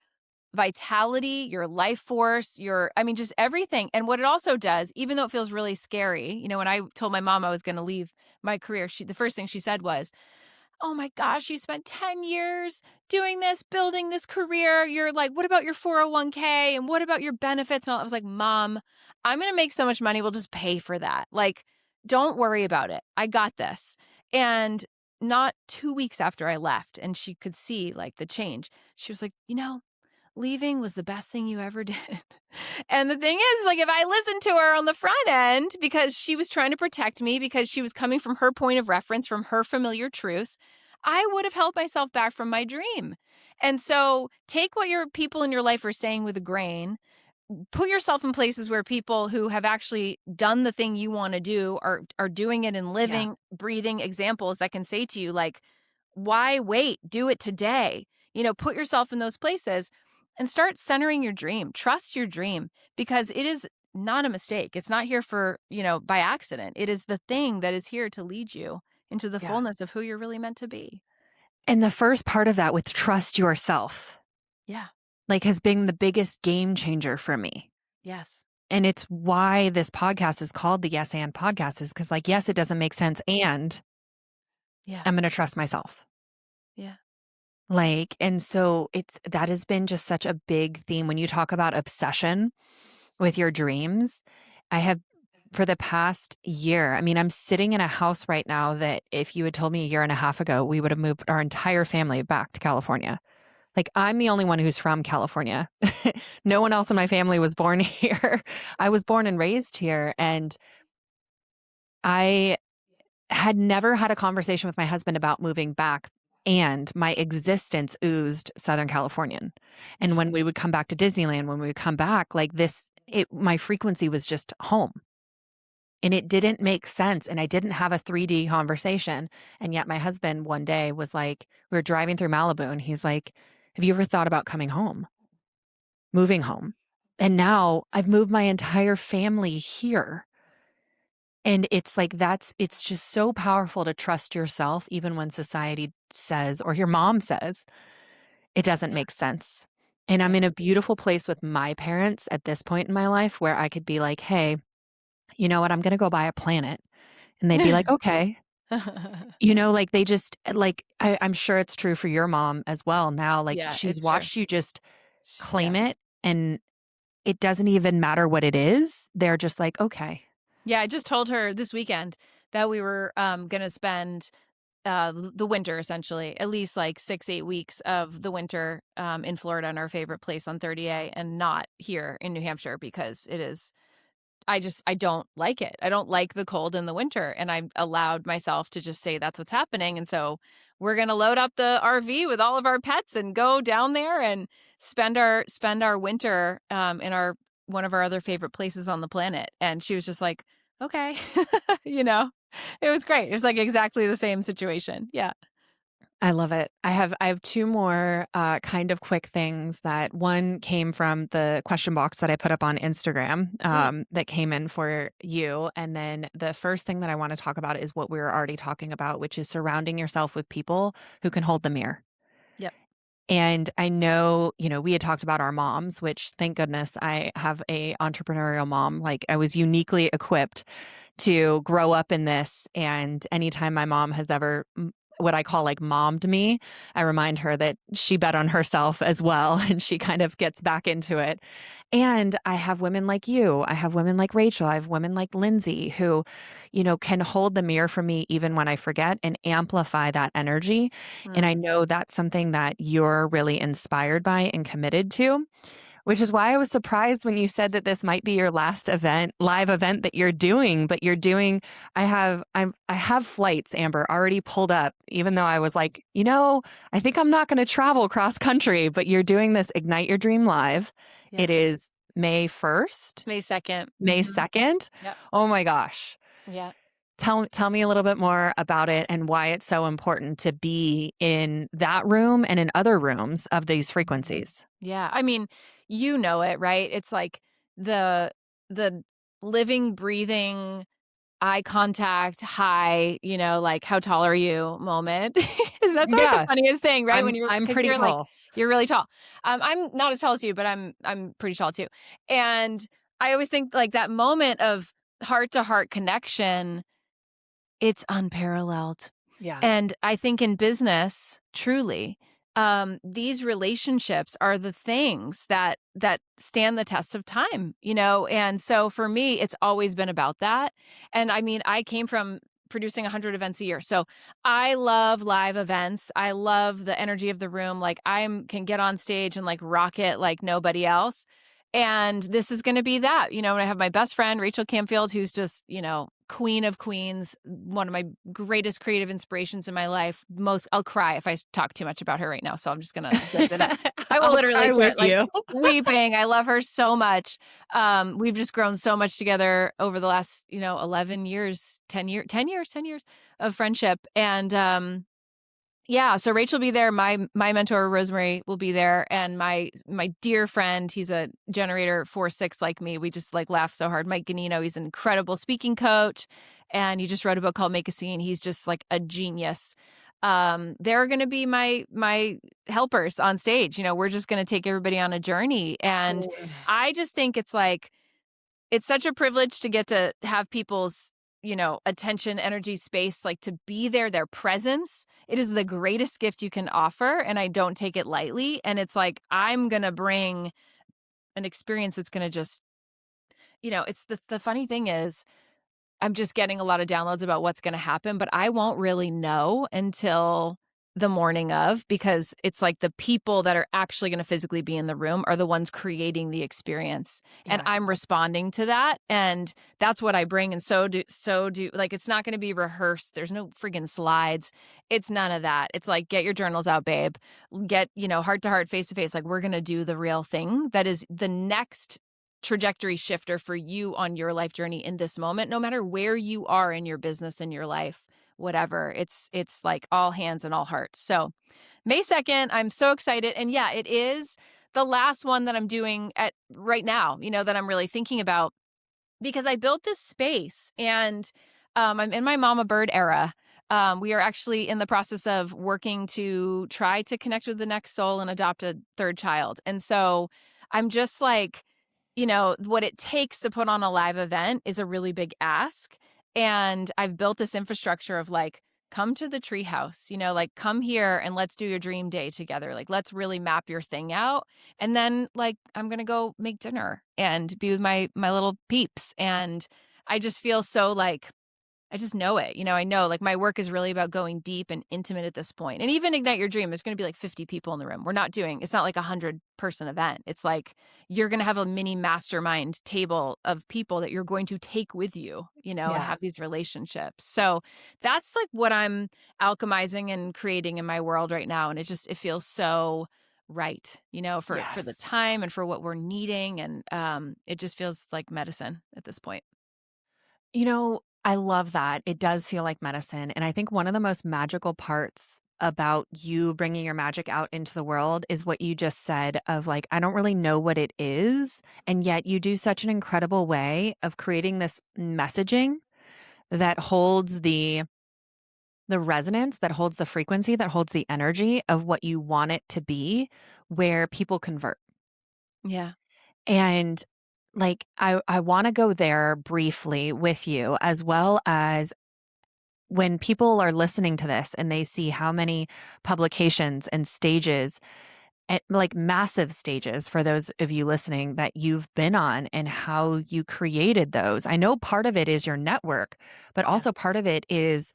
vitality, your life force, I mean, just everything. And what it also does, even though it feels really scary, when I told my mom I was going to leave my career, the first thing she said was, "Oh my gosh, you spent 10 years doing this, building this career. You're like, what about your 401k? And what about your benefits?" And all. I was like, "Mom, I'm going to make so much money. We'll just pay for that. Like, don't worry about it. I got this." And not 2 weeks after I left, and she could see like the change, she was like, "Leaving was the best thing you ever did." And the thing is, like, if I listened to her on the front end because she was trying to protect me, because she was coming from her point of reference, from her familiar truth, I would have held myself back from my dream. And so take what your people in your life are saying with a grain. Put yourself in places where people who have actually done the thing you want to do are doing it, and Yeah. living, breathing examples that can say to you, like, why wait? Do it today. Put yourself in those places and start centering your dream. Trust your dream, because it is not a mistake. It's not here for, by accident. It is the thing that is here to lead you into the Yeah. fullness of who you're really meant to be. And the first part of that with trust yourself, Yeah. like, has been the biggest game changer for me. Yes. And it's why this podcast is called the Yes and Podcast, is because, like, yes, it doesn't make sense. And Yeah. I'm going to trust myself. Yeah. Like, and so that has been just such a big theme when you talk about obsession with your dreams. I have, for the past year, I mean, I'm sitting in a house right now that if you had told me a year and a half ago, we would have moved our entire family back to California. Like, I'm the only one who's from California. No one else in my family was born here. I was born and raised here. And I had never had a conversation with my husband about moving back. And my existence oozed Southern Californian. And Yeah. when we would come back to Disneyland, when we would come back, like my frequency was just home. And it didn't make sense. And I didn't have a 3D conversation. And yet my husband one day was like, we were driving through Malibu and he's like, "Have you ever thought about coming home, moving home?" And now I've moved my entire family here. And it's like, it's just so powerful to trust yourself, even when society says, or your mom says, it doesn't Yeah. make sense. And I'm Yeah. in a beautiful place with my parents at this point in my life where I could be like, "Hey, you know what? I'm going to go buy a planet." And they'd be like, "Okay." Like, they just like, I'm sure it's true for your mom as well now. Like, Yeah, she's it's true. watched you just Yeah. claim it, and it doesn't even matter what it is. They're just like, "Okay." Yeah, I just told her this weekend that we were going to spend the winter, essentially, at least like 6-8 weeks of the winter in Florida, in our favorite place on 30A, and not here in New Hampshire, because it is, I don't like it. I don't like the cold in the winter. And I allowed myself to just say that's what's happening. And so we're going to load up the RV with all of our pets and go down there and spend our winter in our one of our other favorite places on the planet. And she was just like, "Okay." you know, it was great. It was like exactly the same situation. Yeah. I love it. I have two more kind of quick things. That one came from the question box that I put up on Instagram, Mm, that came in for you. And then the first thing that I want to talk about is what we were already talking about, which is surrounding yourself with people who can hold the mirror. yep. And I know, we had talked about our moms, which, thank goodness, I have a entrepreneurial mom. Like, I was uniquely equipped to grow up in this. And anytime my mom has ever, what I call, like, mommed me, I remind her that she bet on herself as well. And she kind of gets back into it. And I have women like you. I have women like Rachel. I have women like Lindsay who, can hold the mirror for me even when I forget, and amplify that energy. And I Mm, know that's something that you're really inspired by and committed to, which is why I was surprised when you said that this might be your last live event that you're doing. But you're doing, I have flights, Amber, already pulled up, even though I was like, I think I'm not going to travel cross country. But you're doing this Ignite Your Dream Live. It yeah. is May 1st, May 2nd. May 2nd. Yep. Oh my gosh. Yeah. Tell me a little bit more about it and why it's so important to be in that room and in other rooms of these Mhm. frequencies. Yeah, I mean, you know it, right? It's like the the living, breathing, eye contact, hi, like, "How tall are you?" moment. 'Cause that's always the Yeah, funniest thing, right? When you're I'm 'cause pretty you're, like, tall. you're really tall. I'm not as tall as you, but I'm pretty tall too. And I always think, like, that moment of heart-to-heart connection, it's unparalleled. Yeah. And I think in business, truly, these relationships are the things that stand the test of time, And so for me, it's always been about that. And I mean, I came from producing 100 events a year. So I love live events. I love the energy of the room. Like can get on stage and like rock it like nobody else. And this is going to be that, and I have my best friend, Rachel Camfield, who's just, queen of queens, one of my greatest creative inspirations in my life. I'll cry if I talk too much about her right now. So I'm just going to zip it up. I will I'll literally cry with start like you. weeping. I love her so much. We've just grown so much together over the last, 11 years, 10 years of friendship. And, yeah, so Rachel will be there, my mentor, Rosemary, will be there, and my dear friend, he's a generator 4-6 like me, we just, like, laugh so hard, Mike Ganino, he's an incredible speaking coach, and he just wrote a book called Make a Scene, he's just, like, a genius. They're gonna be my helpers on stage, we're just gonna take everybody on a journey, and Cool. I just think it's such a privilege to get to have people's, attention, energy, space, like to be there, their presence. It is the greatest gift you can offer. And I don't take it lightly. And it's like, I'm going to bring an experience that's going to just, it's the funny thing is, I'm just getting a lot of downloads about what's gonna happen, but I won't really know until the morning of because it's like the people that are actually gonna physically be in the room are the ones creating the experience, and Yeah. I'm responding to that, and that's what I bring, and so do like, it's not gonna be rehearsed, there's no friggin' slides, it's none of that. It's like, "Get your journals out, babe. Get, heart to heart, face to face, like, we're gonna do the real thing that is the next trajectory shifter for you on your life journey in this moment, no matter where you are in your business, in your life, whatever. It's like all hands and all hearts. So May 2nd, I'm so excited. And yeah, it is the last one that I'm doing at right now, that I'm really thinking about because I built this space and I'm in my mama bird era. We are actually in the process of working to try to connect with the next soul and adopt a third child. And so I'm just like, what it takes to put on a live event is a really big ask. And I've built this infrastructure of like, come to the treehouse, like come here and let's do your dream day together. Like, let's really map your thing out. And then like I'm going to go make dinner and be with my little peeps and I just feel so like I just know it. I know like my work is really about going deep and intimate at this point. And even Ignite Your Dream, there's going to be like 50 people in the room. It's not like 100-person event. It's like you're going to have a mini mastermind table of people that you're going to take with you, and Yeah. have these relationships. So that's like what I'm alchemizing and creating in my world right now. And it feels so right, for the Yes. time and for what we're needing. And it just feels like medicine at this point. I love that. It does feel like medicine. And I think one of the most magical parts about you bringing your magic out into the world is what you just said of like, I don't really know what it is. And yet you do such an incredible way of creating this messaging that holds the resonance, that holds the frequency, that holds the energy of what you want it to be, where people convert. Yeah. And like I want to go there briefly with you as well as when people are listening to this and they see how many publications and stages like massive stages for those of you listening that you've been on and how you created those. I know part of it is your network, but Yeah. also part of it is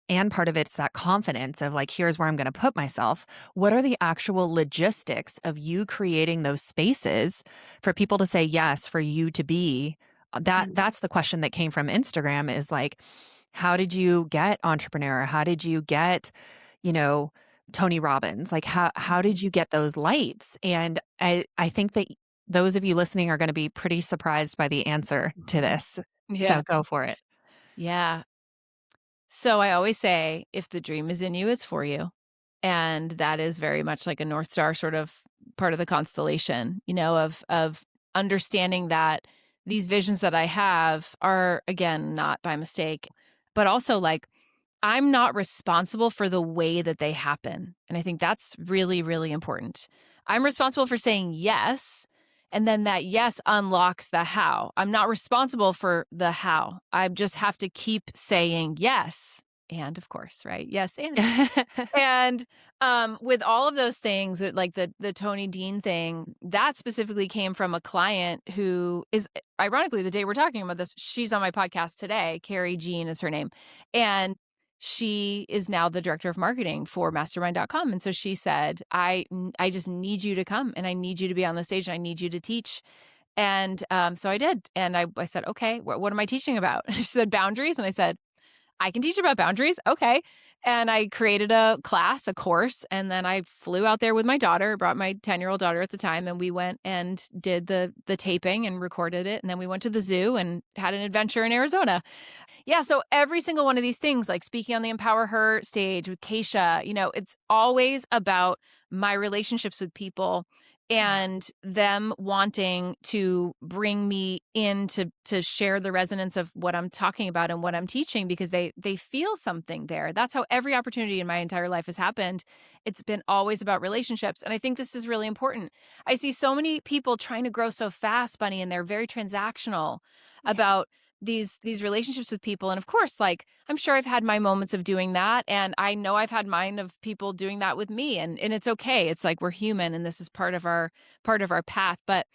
and part of it's that confidence of like, here's where I'm going to put myself. What are the actual logistics of you creating those spaces for people to say yes, for you to be Mm. that's the question that came from Instagram is like, how did you get entrepreneur? How did you get, you know, Tony Robbins? Like how did Mhm. you get those lights? And I think that those of you listening are going to be pretty surprised by the answer to this. Yeah. So go for it. Yeah. So I always say, if the dream is in you, it's for you. And that is very much like a North Star sort of part of the constellation, of understanding that these visions that I have are, again, not by mistake, but also like I'm not responsible for the way that they happen. And I think that's really, really important. I'm responsible for saying yes. And then that yes unlocks the how. I'm not responsible for the how. I just have to keep saying yes. And of course, right? Yes. And with all of those things, like the Tony Dean thing, that specifically came from a client who is ironically the day we're talking about this, she's on my podcast today. Carrie Jean is her name. And she is now the director of marketing for mastermind.com. And so she said, I just need you to come and I need you to be on the stage and I need you to teach. And so I did. And I said, okay, what am I teaching about? She said, boundaries. And I said, I can teach about boundaries. Okay. And I created a class, a course, and then I flew out there with my daughter, brought my 10-year-old daughter at the time, and we went and did the taping and recorded it. And then we went to the zoo and had an adventure in Arizona. Yeah, so every single one of these things, like speaking on the Empower Her stage with Keisha, it's always about my relationships with people Yeah. and them wanting to bring me in to share the resonance of what I'm talking about and what I'm teaching because they feel something there. That's how every opportunity in my entire life has happened. It's been always about relationships, and I think this is really important. I see so many people trying to grow so fast, Bunny, and they're very transactional Yeah. about these relationships with people. And of course, like I'm sure I've had my moments of doing that, and I know I've had mine of people doing that with me, and it's okay. It's like we're human and this is part of our path. But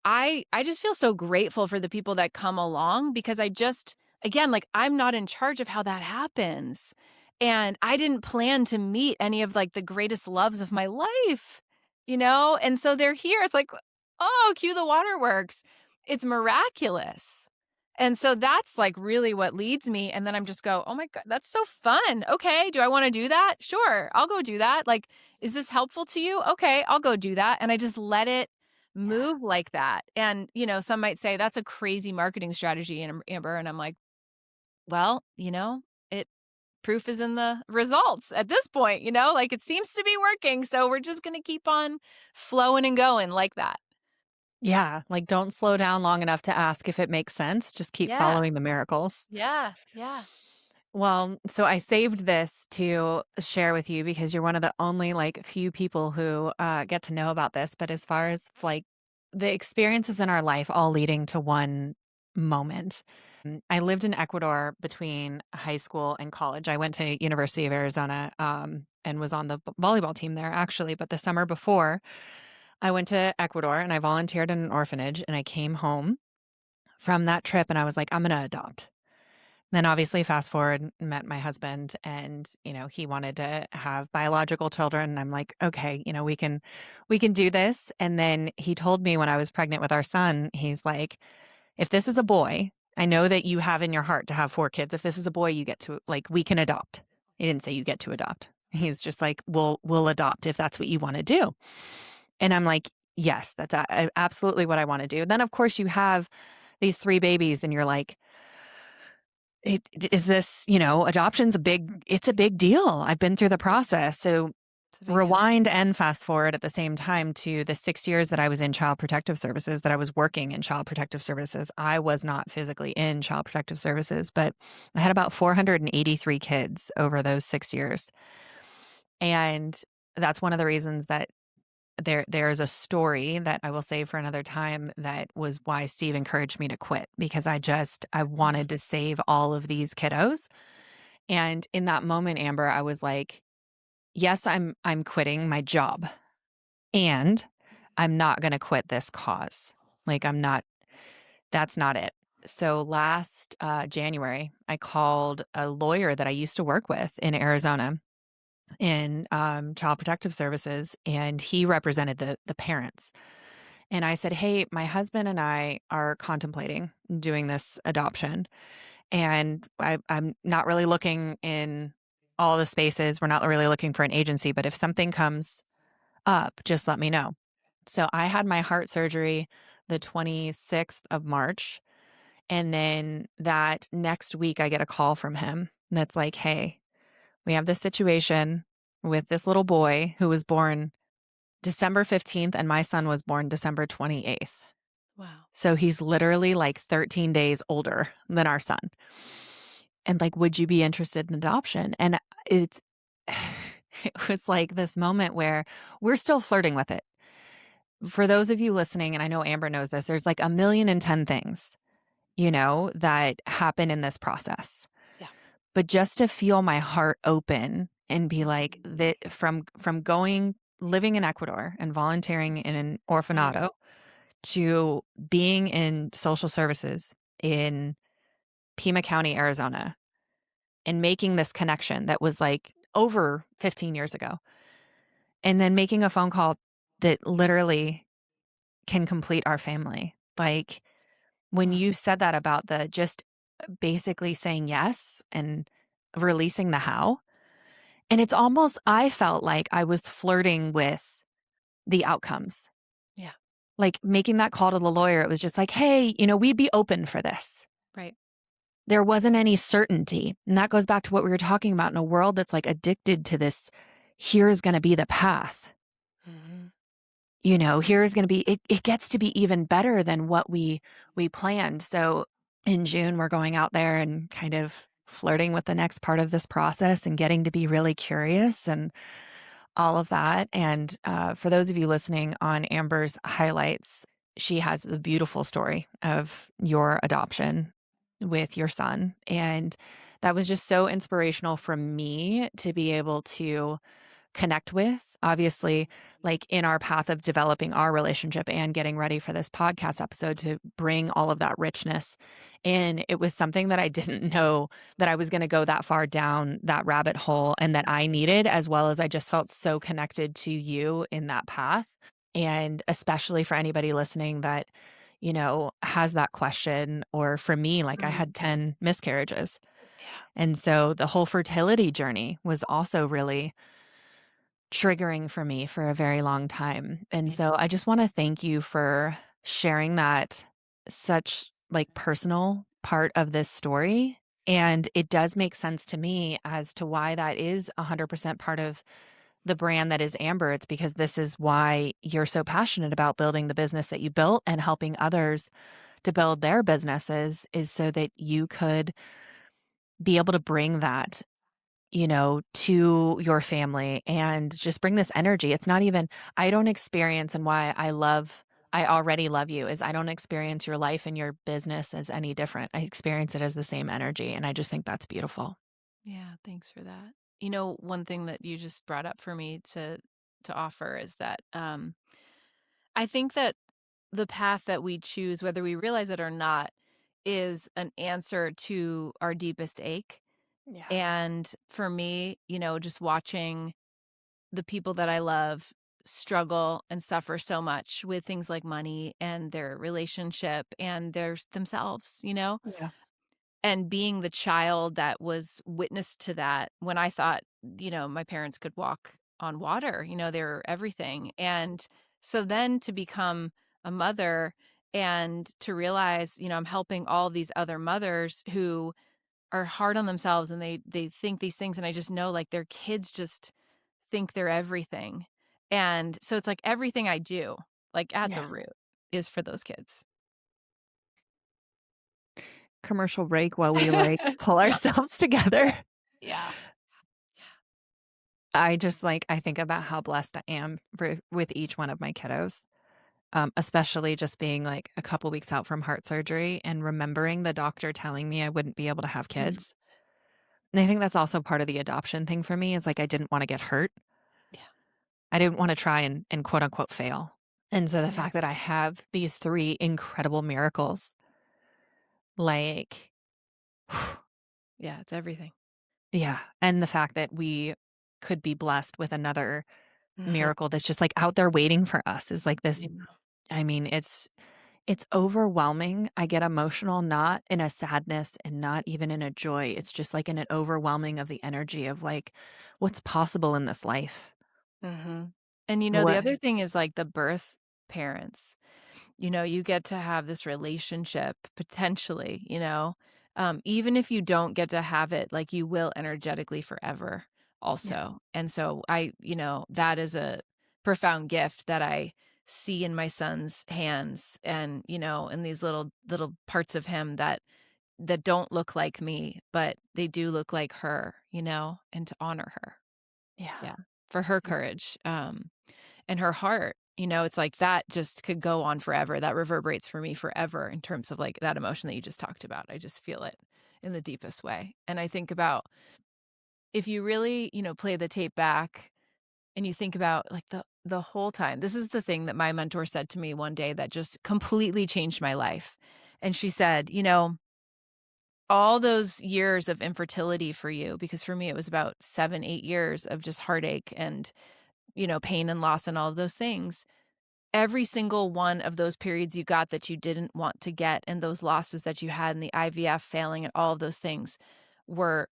I just feel so grateful for the people that come along because I just again, like I'm not in charge of how that happens. And I didn't plan to meet any of like the greatest loves of my life. And so they're here. It's like, oh, cue the waterworks. It's miraculous. And so that's like really what leads me. And then I'm just go, oh my God, that's so fun. Okay. Do I want to do that? Sure. I'll go do that. Like, is this helpful to you? Okay. I'll go do that. And I just let it Yeah. move like that. And, some might say that's a crazy marketing strategy, and Amber. And I'm like, well, it proof is in the results at this point, like it seems to be working. So we're just going to keep on flowing and going like that. Yeah. Like, don't slow down long enough to ask if it makes sense. Just keep Yeah. following the miracles. Yeah. Yeah. Well, so I saved this to share with you because you're one of the only like few people who get to know about this. But as far as like the experiences in our life all leading to one moment. I lived in Ecuador between high school and college. I went to University of Arizona and was on the volleyball team there actually. But the summer before, I went to Ecuador and I volunteered in an orphanage and I came home from that trip and I was like, I'm going to adopt. Then obviously fast forward, met my husband and, he wanted to have biological children. And I'm like, okay, we can do this. And then he told me when I was pregnant with our son, he's like, if this is a boy, I know that you have in your heart to have 4 kids. If this is a boy, you get to like, we can adopt. He didn't say you get to adopt. He's just like, we'll adopt if that's what you want to do. And I'm like, yes, that's absolutely what I want to do. Then of course you have these 3 babies and you're like, is this, adoption's it's a big deal. I've been through the process. So It's a big deal. rewind and fast forward at the same time to the 6 years that I was in Child Protective Services, that I was working in Child Protective Services. I was not physically in Child Protective Services, but I had about 483 kids over those 6 years. And that's one of the reasons that there's a story that I will save for another time that was why Steve encouraged me to quit because I wanted to save all of these kiddos. And in that moment, Amber, I was like, yes, I'm quitting my job and I'm not going to quit this cause. Like that's not it. So last January, I called a lawyer that I used to work with in Arizona in Child Protective Services, and he represented the parents. And I said, "Hey, my husband and I are contemplating doing this adoption, and I'm not really looking in all the spaces. We're not really looking for an agency, but if something comes up, just let me know." So I had my heart surgery the 26th of March, and then that next week I get a call from him that's like, "Hey, we have this situation with this little boy who was born December 15th, and my son was born December 28th. Wow. So he's literally like 13 days older than our son. And like, would you be interested in adoption?" And it's, it was like this moment where we're still flirting with it. For those of you listening, and I know Amber knows this, there's like a million and 10 things, that happen in this process. Yeah. But just to feel my heart open and be like Mhm. that from going living in Ecuador and volunteering in an Mhm. orfanato to being in social services in Pima County, Arizona, and making this connection that was like over 15 years ago. And then making a phone call that literally can complete our family. Like when Mm. you said that about the just basically saying yes and releasing the how, and it's almost, I felt like I was flirting with the outcomes. Yeah. Like making that call to the lawyer, it was just like, "Hey, we'd be open for this." Right. There wasn't any certainty. And that goes back to what we were talking about in a world that's like addicted to this. Here's going to be the path. Mhm. Here's going to be, it gets to be even better than what we planned. So in June, we're going out there and kind of flirting with the next part of this process and getting to be really curious and all of that. And for those of you listening on Amber's highlights, she has the beautiful story of your adoption with your son. And that was just so inspirational for me to be able to connect with. Obviously, like in our path of developing our relationship and getting ready for this podcast episode to bring all of that richness in, it was something that I didn't know that I was going to go that far down that rabbit hole and that I needed, as well as I just felt so connected to you in that path. And especially for anybody listening that, has that question, or for me, like I Mhm. had 10 miscarriages. Yeah. And so the whole fertility journey was also really triggering for me for a very long time. And Yeah. so I just want to thank you for sharing that such like personal part of this story. And it does make sense to me as to why that is 100% part of the brand that is Amber. It's because this is why you're so passionate about building the business that you built and helping others to build their businesses, is so that you could be able to bring that to your family and just bring this energy. It's not even, I don't experience, and why I already love you, is I don't experience your life and your business as any different. I experience it as the same energy. And I just think that's beautiful. Yeah, thanks for that. One thing that you just brought up for me to offer is that I think that the path that we choose, whether we realize it or not, is an answer to our deepest ache. Yeah. And for me, just watching the people that I love struggle and suffer so much with things like money and their relationship and themselves, Yeah. and being the child that was witness to that when I thought, my parents could walk on water, they're everything. And so then to become a mother and to realize, I'm helping all these other mothers who are hard on themselves and they think these things, and I just know like their kids just think they're everything. And so it's like everything I do, like at Yeah. the root, is for those kids. Commercial break while we like pull Yeah. ourselves together. Yeah. I think about how blessed I am with each one of my kiddos. Especially just being like a couple weeks out from heart surgery and remembering the doctor telling me I wouldn't be able to have Mhm. kids. And I think that's also part of the adoption thing for me, is like I didn't want to get hurt. Yeah. I didn't want to try and quote unquote fail. And so the Yeah. fact that I have these three incredible miracles, like, Yeah, it's everything. yeah. And the fact that we could be blessed with another Mhm. miracle that's just like out there waiting for us is like this. Yeah. I mean, it's overwhelming. I get emotional, not in a sadness and not even in a joy. It's just like in an overwhelming of the energy of like what's possible in this life. Mhm. And, the What other thing is, like, the birth parents. You get to have this relationship potentially, even if you don't get to have it, like, you will energetically forever Yeah. also. And so that is a profound gift that I see in my son's hands and, in these little parts of him that don't look like me, but they do look like her, and to honor her. Yeah. Yeah. For her Yeah. courage, and her heart, it's like that just could go on forever. That reverberates for me forever in terms of like that emotion that you just talked about. I just feel it in the deepest way. And I think about if you really, play the tape back and you think about like the whole time. This is the thing that my mentor said to me one day that just completely changed my life. And she said, all those years of infertility for you, because for me it was about 7, 8 years of just heartache and, pain and loss and all of those things. Every single one of those periods you got that you didn't want to get and those losses that you had in the IVF failing and all of those things were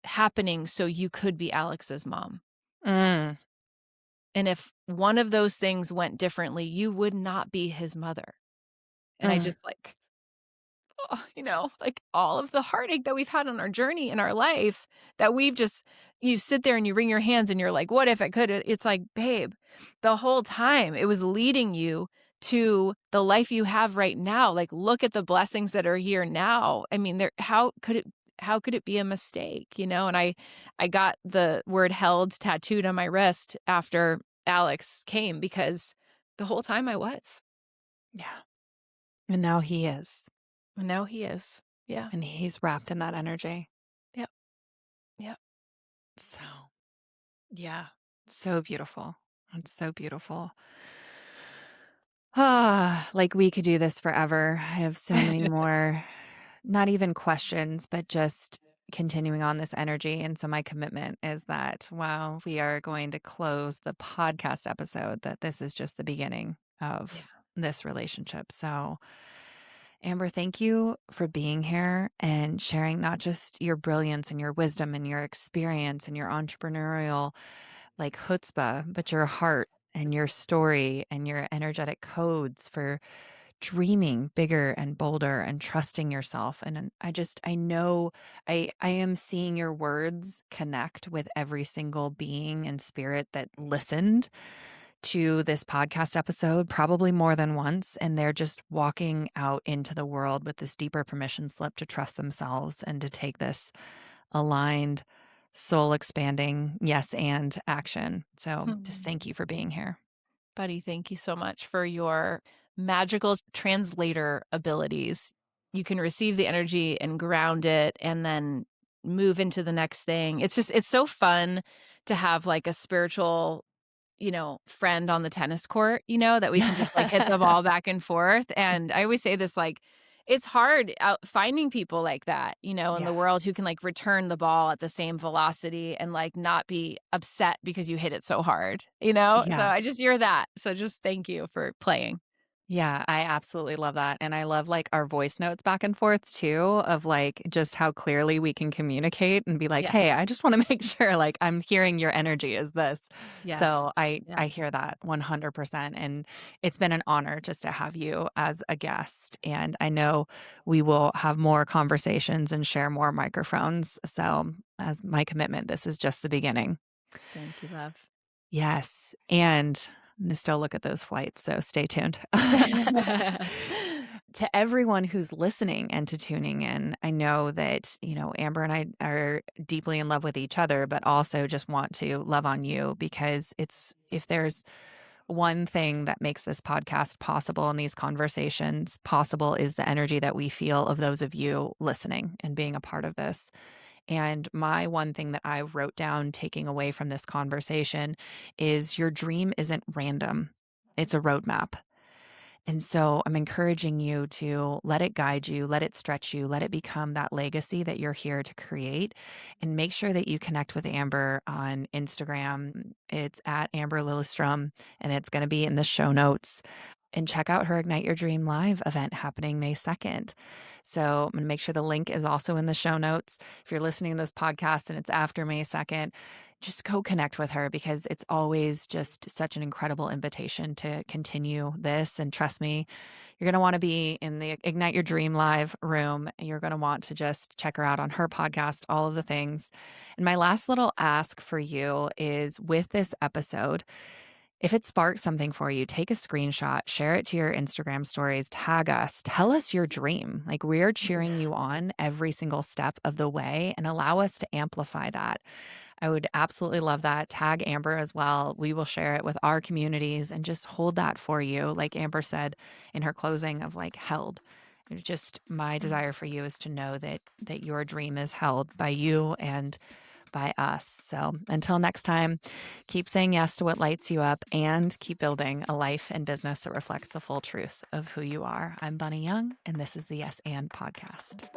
happening so you could be Alex's mom. Mm, And if one of those things went differently, you would not be his mother. And I mm. just like, like all of the heartache that we've had on our journey in our life that we've just, you sit there and you wring your hands and you're like, what if I could? It's like, babe, the whole time it was leading you to the life you have right now. Like, look at the blessings that are here now. I mean, how could it be a mistake, And I got the word held tattooed on my wrist after Alex came because the whole time I was. Yeah. And now he is. And now he is. Yeah. And he's wrapped in that energy. Yep. Yep. So, yeah, so beautiful. It's so beautiful. Ah, like we could do this forever. I have so many more, not even questions, but just continuing on this energy. And so my commitment is that while we are going to close the podcast episode, that this is just the beginning Yeah. of this relationship. So, Amber, thank you for being here and sharing not just your brilliance and your wisdom and your experience and your entrepreneurial like chutzpah, but your heart and your story and your energetic codes for dreaming bigger and bolder and trusting yourself. And I know I am seeing your words connect with every single being and spirit that listened to this podcast episode, probably more than once. And they're just walking out into the world with this deeper permission slip to trust themselves and to take this aligned, soul expanding yes and action. So just Hmm. thank you for being here. Buddy, thank you so much for your magical translator abilities. You can receive the energy and ground it and then move into the next thing. It's so fun to have like a spiritual, friend on the tennis court, that we can just like hit the ball back and forth. And I always say this like, it's hard out finding people like that, in the Yeah. world who can like return the ball at the same velocity and like not be upset because you hit it so hard, So Yeah. I just you're that. So just thank you for playing. Yeah, I absolutely love that. And I love like our voice notes back and forth too, of like just how clearly we can communicate and be like, Yeah. hey, I just want to make sure like I'm hearing your energy is this. Yes. So I Yes. hear that 100%. And it's been an honor just to have you as a guest. And I know we will have more conversations and share more microphones. So as my commitment, this is just the beginning. Thank you, love. Yes, and I'm gonna still look at those flights, so stay tuned. To everyone who's listening and to tuning in, I know that, Amber and I are deeply in love with each other, but also just want to love on you because it's if there's one thing that makes this podcast possible and these conversations possible is the energy that we feel of those of you listening and being a part of this. And my one thing that I wrote down taking away from this conversation is your dream isn't random, it's a roadmap. And so I'm encouraging you to let it guide you, let it stretch you, let it become that legacy that you're here to create. And make sure that you connect with Amber on Instagram. It's at Amber Lilyestrom, and it's going to be in the show notes. And check out her Ignite Your Dream Live event happening May 2nd. So I'm going to make sure the link is also in the show notes. If you're listening to this podcast and it's after May 2nd, just go connect with her because it's always just such an incredible invitation to continue this. And trust me, you're going to want to be in the Ignite Your Dream Live room. And you're going to want to just check her out on her podcast, all of the things. And my last little ask for you is with this episode, if it sparks something for you, take a screenshot, share it to your Instagram stories, tag us, tell us your dream. Like we're cheering you on every single step of the way and allow us to amplify that. I would absolutely love that. Tag Amber as well. We will share it with our communities and just hold that for you. Like Amber said in her closing of like held. It's just my desire for you is to know that your dream is held by you and by us. So until next time, keep saying yes to what lights you up and keep building a life and business that reflects the full truth of who you are. I'm Bunny Young, and this is the Yes and Podcast.